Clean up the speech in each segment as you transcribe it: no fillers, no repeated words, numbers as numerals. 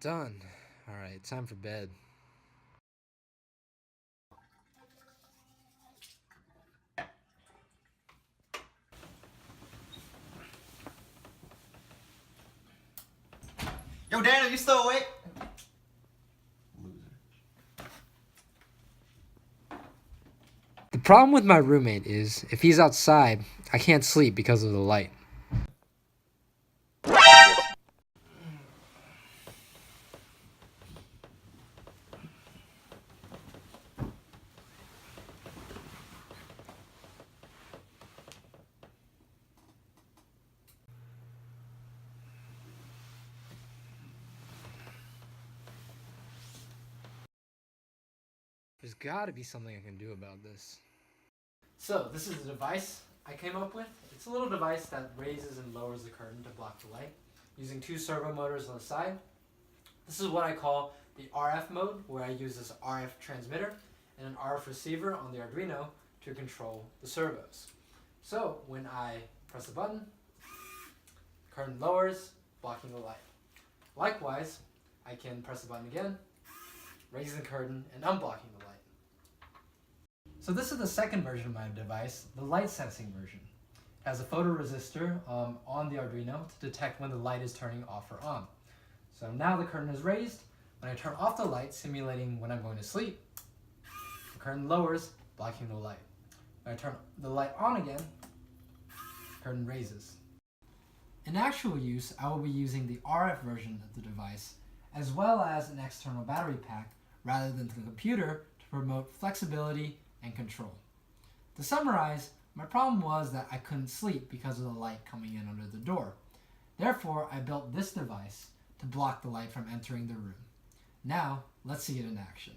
Done. All right, time for bed. Yo, Daniel, you still awake? Loser. The problem with my roommate is, if he's outside, I can't sleep because of the light. There's got to be something I can do about this. So, this is the device I came up with. It's a little device that raises and lowers the curtain to block the light, using 2 servo motors on the side. This is what I call the RF mode, where I use this RF transmitter and an RF receiver on the Arduino to control the servos. So, when I press a button, the curtain lowers, blocking the light. Likewise, I can press the button again, raising the curtain and unblocking the light. So this is the second version of my device, the light sensing version. It has a photoresistor on the Arduino to detect when the light is turning off or on. So now the curtain is raised. When I turn off the light, simulating when I'm going to sleep, the curtain lowers, blocking the light. When I turn the light on again, the curtain raises. In actual use, I will be using the RF version of the device, as well as an external battery pack, rather than the computer, to promote flexibility and control. To summarize, my problem was that I couldn't sleep because of the light coming in under the door. Therefore, I built this device to block the light from entering the room. Now, let's see it in action.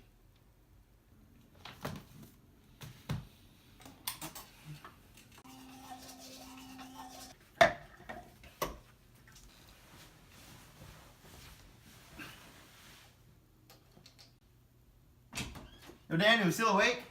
Yo, Daniel, you still awake?